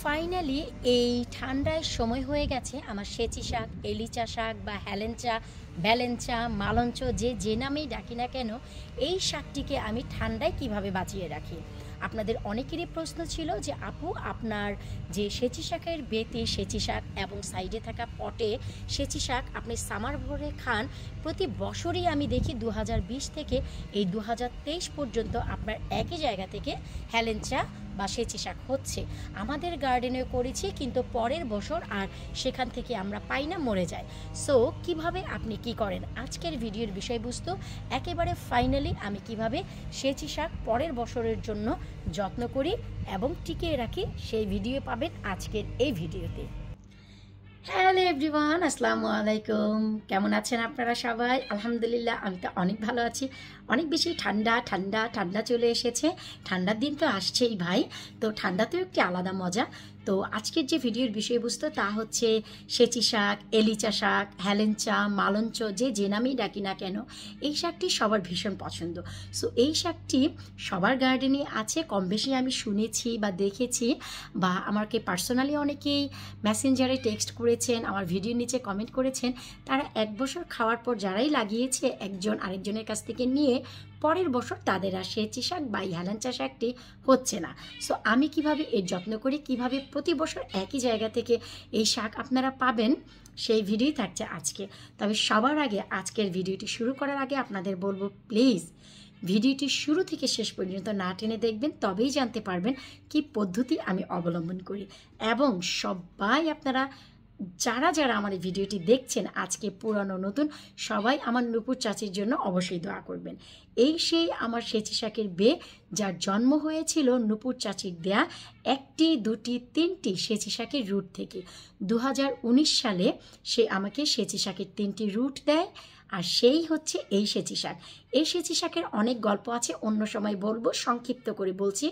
Finally এই ঠান্ডার সময় হয়ে গেছে আমার সেচি শাক, এলিচা শাক বা হেলেঞ্চা, ব্যালেঞ্চা, মালঞ্চ যে নামেই ডাকি না কেন, এই শাকটিকে আমি ঠান্ডায় কিভাবে বাঁচিয়ে রাখি। আপনাদের অনেকেরই প্রশ্ন ছিল যে আপু, আপনার যে সেচি শাকের বেতে সেচি শাক এবং সাইডে থাকা পটে সেচি শাক আপনি সামার ভরে খান, প্রতি বছরই আমি দেখি 2020 থেকে এই 2023 পর্যন্ত আপনার একই জায়গা থেকে হেলেঞ্চা বা সেচি শাক হচ্ছে। আমাদের গার্ডেনেও করেছি, কিন্তু পরের বছর আর সেখান থেকে আমরা পাই না, মরে যায়। সো কিভাবে আপনি কি করেন, আজকের ভিডিওর বিষয়বস্তু একেবারে ফাইনালি আমি কিভাবে সেচি শাক পরের বছরের জন্য যত্ন করি এবং টিকিয়ে রাখি, সেই ভিডিও পাবেন আজকের এই ভিডিওতে। হ্যালো এভরিওয়ান, আসসালামু আলাইকুম। কেমন আছেন আপনারা সবাই? আলহামদুলিল্লাহ, আমি তো অনেক ভালো আছি। অনেক বেশি ঠান্ডা চলে এসেছে। ঠান্ডার দিন তো আসছেই ভাই, তো ঠান্ডাতেও একটি আলাদা মজা। তো আজকের যে ভিডিওর বিষয়বস্তু তা হচ্ছে সেচি শাক, এলিচা শাক, হেলেঞ্চা, মালঞ্চ যে নামেই ডাকি না কেন, এই শাকটি সবার ভীষণ পছন্দ। সো এই শাকটি সবার গার্ডেনে আছে, কম বেশি আমি শুনেছি বা দেখেছি, বা আমাকে পার্সোনালি অনেকেই মেসেঞ্জারে টেক্সট করেছেন, আমার ভিডিওর নিচে কমেন্ট করেছেন। তারা এক বছর খাওয়ার পর যারাই লাগিয়েছে, একজন আরেকজনের কাছ থেকে নিয়ে পরের বছর তাদের আর সেচি শাক বা হেলেঞ্চা শাকটি হচ্ছে না। সো আমি কিভাবে এর যত্ন করি, কিভাবে প্রতি বছর একই জায়গা থেকে এই শাক আপনারা পাবেন, সেই ভিডিওই থাকছে আজকে। তবে সবার আগে আজকের ভিডিওটি শুরু করার আগে আপনাদের বলবো, প্লিজ ভিডিওটি শুরু থেকে শেষ পর্যন্ত না টেনে দেখবেন, তবেই জানতে পারবেন কি পদ্ধতি আমি অবলম্বন করি। এবং সবাই আপনারা যারা আমার এই ভিডিওটি দেখছেন, আজকে পুরানো নতুন সবাই আমার নুপুর চাচির জন্য অবশ্যই দোয়া করবেন। এই সেই আমার সেচি শাকের বে, যার জন্ম হয়েছিল নুপুর চাচির দেয়া 1, 2, 3টি সেচি শাকের রুট থেকে। 2019 সালে সে আমাকে সেচি শাকের 3টি রুট দেয়, আর সেই হচ্ছে এই সেচি শাক। এই সেচি শাকের অনেক গল্প আছে, অন্য সময় বলবো, সংক্ষিপ্ত করে বলছি।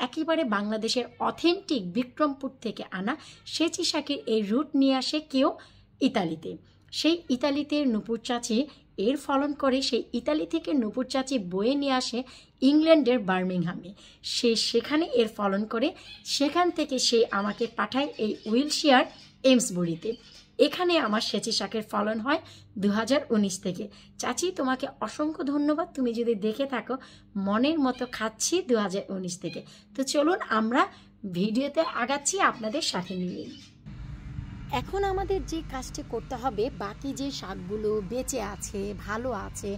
একেবারে বাংলাদেশের অথেন্টিক বিক্রমপুর থেকে আনা সেচি শাকের এই রুট নিয়ে আসে কেউ ইতালিতে। সেই ইতালিতে নুপুর চাচি এর ফলন করে, সেই ইতালি থেকে নুপুর চাচি বয়ে নিয়ে আসে ইংল্যান্ডের বার্মিংহামে। সে সেখানে এর ফলন করে, সেখান থেকে সে আমাকে পাঠায় এই উইলশিয়ার এমসবুরিতে। এখানে আমার সেচি শাকের ফলন হয় 2019 থেকে। চাচি, তোমাকে অসংখ্য ধন্যবাদ, তুমি যদি দেখে থাকো, মনের মতো খাচ্ছি 2019 থেকে। তো চলুন আমরা ভিডিওতে আগাচ্ছি আপনাদের সাথে নিয়ে। এখন আমাদের যে কাজটি করতে হবে, বাকি যে শাকগুলো বেঁচে আছে, ভালো আছে,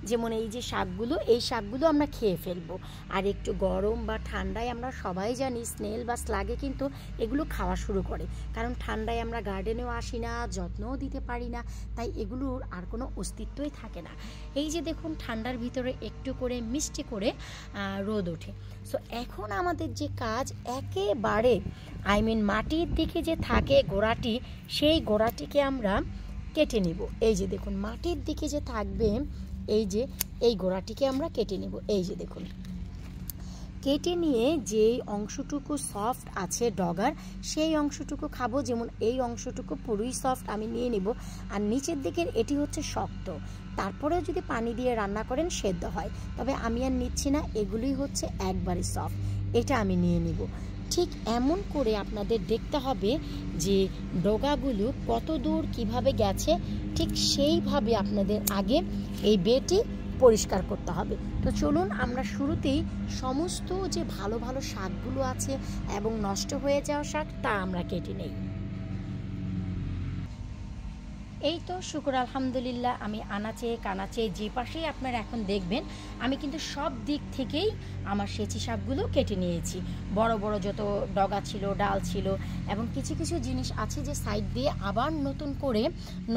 যেমন এই যে শাকগুলো, এই শাকগুলো আমরা খেয়ে ফেলবো। আর একটু গরম বা ঠান্ডায় আমরা সবাই জানি স্নেল বা স্লাগে কিন্তু এগুলো খাওয়া শুরু করে, কারণ ঠান্ডায় আমরা গার্ডেনেও আসি না, যত্নও দিতে পারি না, তাই এগুলোর আর কোনো অস্তিত্বই থাকে না। এই যে দেখুন, ঠান্ডার ভিতরে একটু করে মিষ্টি করে রোদ ওঠে। সো এখন আমাদের যে কাজ, একেবারে মাটির দিকে যে থাকে গোড়াটি, সেই গোড়াটিকে আমরা কেটে নিব। এই যে দেখুন, মাটির দিকে যে থাকবে এই গোড়াটিকে আমরা কেটে নিব। এই যে দেখুন, কেটে নিয়ে যে অংশটুকু সফট আছে ডগার, সেই অংশটুকু খাবো। যেমন এই অংশটুকু পুরোই সফট আমি নিয়ে নিব, আর নিচের দিকের এটি হচ্ছে শক্ত। তারপরেও যদি পানি দিয়ে রান্না করেন সেদ্ধ হয়, তবে আমি আর নিচ্ছি না, এগুলোই হচ্ছে একবারে সফট, এটা আমি নিয়ে নিব। ঠিক এমন করে আপনাদের দেখতে হবে যে ডগাগুলো কত দূর কিভাবে গেছে, ঠিক সেইভাবে আপনাদের আগে এই বেটি পরিষ্কার করতে হবে। তো চলুন আমরা শুরুতেই সমস্ত যে ভালো ভালো শাকগুলো আছে এবং নষ্ট হয়ে যাওয়া শাক, তা আমরা কেটে নেই। এই তো শুকর আলহামদুলিল্লাহ, আমি আনাচে কানাচে যে পাশেই আপনারা এখন দেখবেন, আমি কিন্তু সব দিক থেকেই আমার সেচি শাকগুলো কেটে নিয়েছি। বড় বড় যত ডগা ছিল, ডাল ছিল, এবং কিছু কিছু জিনিস আছে যে সাইড দিয়ে আবার নতুন করে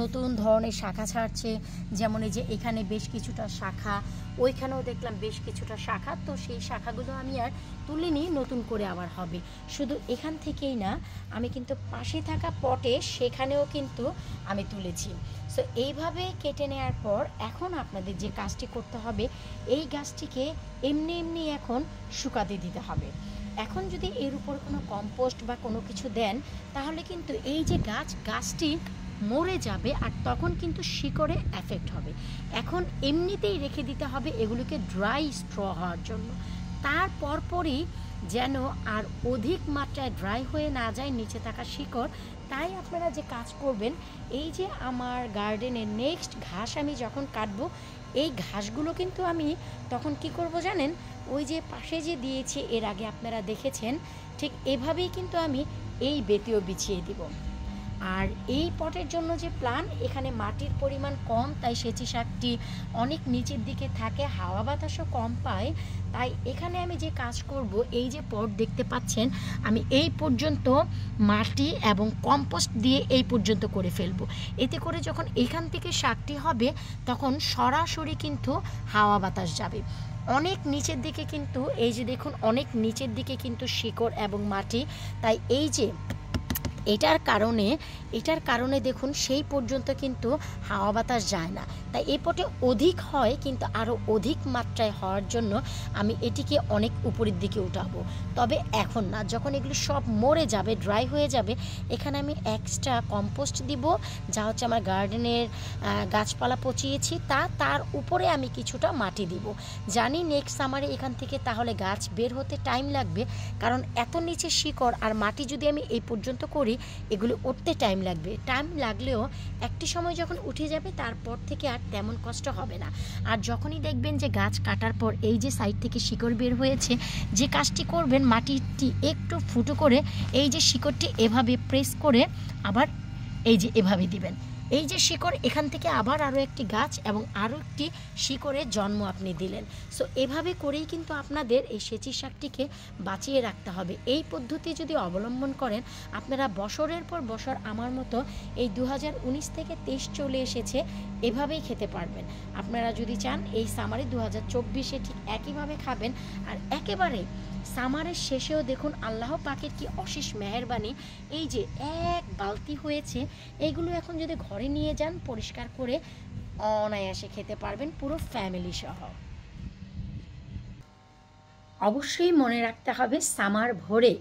নতুন ধরনের শাখা ছাড়ছে। যেমন এই যে এখানে বেশ কিছুটা শাখা, ওইখানেও দেখলাম বেশ কিছুটা শাখা, তো সেই শাখাগুলো আমি আর তুলিনি, নতুন করে আবার হবে। শুধু এখান থেকেই না, আমি কিন্তু পাশে থাকা পটে সেখানেও কিন্তু আমি তুলেছি। সো এইভাবে কেটে নেওয়ার পর এখন আপনাদের যে কাজটি করতে হবে, এই গাছটিকে এমনি এখন শুকাতে দিতে হবে। এখন যদি এর উপর কোনো কম্পোস্ট বা কোনো কিছু দেন, তাহলে কিন্তু এই যে গাছটি মরে যাবে, আর তখন কিন্তু শিকড়ে এফেক্ট হবে। এখন এমনিতেই রেখে দিতে হবে এগুলোকে ড্রাই স্ট্র হওয়ার জন্য। তারপরই যেন আর অধিক মাত্রায় ড্রাই হয়ে না যায় নিচে থাকা শিকড়। তাই আপনারা যে কাজ করবেন, এই যে আমার গার্ডেনের নেক্সট ঘাস আমি যখন কাটবো, এই ঘাসগুলো কিন্তু আমি তখন কি করব জানেন, ওই যে পাশে যে দিয়েছি এর আগে আপনারা দেখেছেন, ঠিক এভাবেই কিন্তু আমি এই বেতেও বিছিয়ে দিব। আর এই পটের জন্য যে প্ল্যান, এখানে মাটির পরিমাণ কম, তাই সেচি শাকটি অনেক নিচের দিকে থাকে, হাওয়া বাতাসও কম পায়। তাই এখানে আমি যে কাজ করব, এই যে পট দেখতে পাচ্ছেন, আমি এই পর্যন্ত মাটি এবং কম্পোস্ট দিয়ে এই পর্যন্ত করে ফেলবো। এতে করে যখন এখান থেকে শাকটি হবে তখন সরাসরি কিন্তু হাওয়া বাতাস যাবে। অনেক নিচের দিকে কিন্তু এই যে দেখুন, অনেক নিচের দিকে কিন্তু শিকড় এবং মাটি, তাই এই যে এটার কারণে দেখুন সেই পর্যন্ত কিন্তু হাওয়া বাতাস যায় না। তাই এই পটে অধিক হয়, কিন্তু আরও অধিক মাত্রায় হওয়ার জন্য আমি এটিকে অনেক উপরের দিকে উঠাবো। তবে এখন না, যখন এগুলো সব মরে যাবে, ড্রাই হয়ে যাবে, এখানে আমি এক্সট্রা কম্পোস্ট দিব, যা হচ্ছে আমার গার্ডেনের গাছপালা পচিয়েছি তার উপরে আমি কিছুটা মাটি দিব। জানি নেক্সট সামারে এখান থেকে তাহলে গাছ বের হতে টাইম লাগবে, কারণ এত নিচে শিকড় আর মাটি যদি আমি এই পর্যন্ত করি, এগুলো উঠতে টাইম লাগলেও একটি সময় যখন উঠে যাবে তারপর থেকে আর তেমন কষ্ট হবে না। আর যখনই দেখবেন যে গাছ কাটার পর এই যে সাইড থেকে শিকড় বের হয়েছে, যে কাজটি করবেন, মাটিটি একটু ফুটো করে এই যে শিকড়টি এভাবে প্রেস করে আবার এই যে এভাবে দিবেন। এই যে শিকড়, এখান থেকে আবার আরও একটি গাছ এবং আরও একটি শিকড়ের জন্ম আপনি দিলেন। সো এভাবে করেই কিন্তু আপনাদের এই সেচি শাকটিকে বাঁচিয়ে রাখতে হবে। এই পদ্ধতি যদি অবলম্বন করেন, আপনারা বছরের পর বছর আমার মতো এই 2019 থেকে 23 চলে এসেছে, এভাবেই খেতে পারবেন। আপনারা যদি চান এই সামারে 2024-এ ঠিক একইভাবে খাবেন। আর একেবারে সামারের শেষেও দেখুন আল্লাহ পাকের কি অশেষ মেহেরবানি, এই যে এক বালতি হয়েছে, এইগুলো এখন যদি ঘরে নিয়ে যান পরিষ্কার করে অনায়াসে খেতে পারবেন পুরো ফ্যামিলি সহ। অবশ্যই মনে রাখতে হবে, সামার ভরে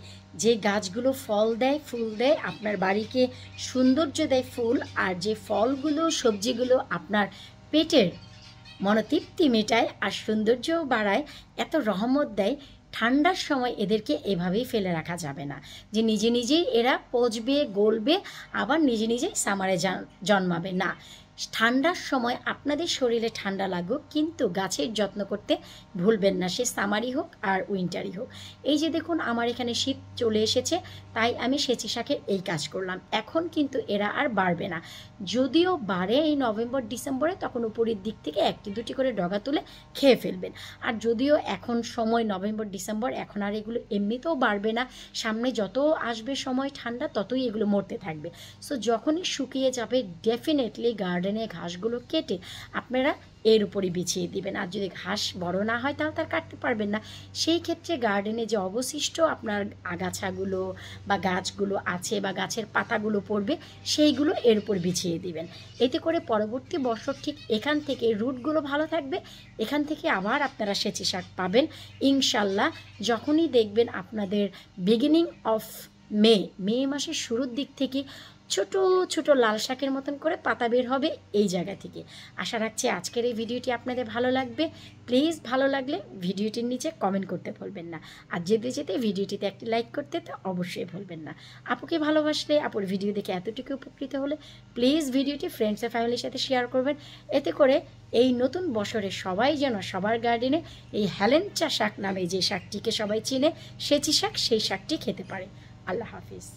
যে গাছগুলো ফল দেয়, ফুল দেয়, আপনার বাড়িকে সৌন্দর্য দেয় ফুল, আর যে ফলগুলো সবজিগুলো আপনার পেটের মনোতৃপ্তি মেটায় আর সৌন্দর্যও বাড়ায়, এত রহমত দেয়, ঠান্ডার সময় এদেরকে এভাবেই ফেলে রাখা যাবে না যে নিজে নিজেই এরা পচবে, গলবে, আবার নিজে নিজেই সামারে জন্মাবে না। ঠান্ডার সময় আপনাদের শরীরে ঠান্ডা লাগুক, কিন্তু গাছের যত্ন করতে ভুলবেন না, সে সামারই হোক আর উইন্টারই হোক। এই যে দেখুন আমার এখানে শীত চলে এসেছে, তাই আমি সেচি শাকের এই কাজ করলাম। এখন কিন্তু এরা আর বাড়বে না, যদিও বাড়ে এই নভেম্বর ডিসেম্বরে, তখন উপরের দিক থেকে একটি দুটি করে ডগা তুলে খেয়ে ফেলবেন। আর যদিও এখন সময় নভেম্বর ডিসেম্বর, এখন আর এগুলো এমনিতেও বাড়বে না, সামনে যত আসবে সময় ঠান্ডা ততই এগুলো মরতে থাকবে। সো যখনই শুকিয়ে যাবে, ডেফিনেটলি গার্ডেনে ঘাসগুলো কেটে আপনারা এর উপরই বিছিয়ে দিবেন। আর যদি ঘাস বড় না হয় তাহলে তার কাটতে পারবেন না, সেই ক্ষেত্রে গার্ডেনে যে অবশিষ্ট আপনার আগাছাগুলো বা গাছগুলো আছে বা গাছের পাতাগুলো পড়বে, সেইগুলো এর উপর বিছিয়ে দিবেন। এতে করে পরবর্তী বছর ঠিক এখান থেকে রুটগুলো ভালো থাকবে, এখান থেকে আবার আপনারা সেচি শাক পাবেন ইনশাল্লাহ। যখনই দেখবেন আপনাদের বিগিনিং অফ মে মাসের শুরুর দিক থেকে ছোট ছোট লাল শাকের মতন করে পাতা বের হবে এই জায়গা থেকে। আশা রাখছি আজকের এই ভিডিওটি আপনাদের ভালো লাগবে। প্লিজ ভালো লাগলে ভিডিওটির নিচে কমেন্ট করতে ভুলবেন না, আর যেতে যেতে ভিডিওটিতে একটি লাইক করতে তো অবশ্যই ভুলবেন না। আপুকে ভালোবাসলে, আপুর ভিডিও দেখে এতটুকু উপকৃত হলে প্লিজ ভিডিওটি ফ্রেন্ডস আর ফ্যামিলির সাথে শেয়ার করবেন। এতে করে এই নতুন বছরে সবাই যেন সবার গার্ডেনে এই হেলেঞ্চা শাক নামে যে শাকটিকে সবাই চিনে, সেচি শাক, সেই শাকটি খেতে পারে। আল্লাহ হাফিজ।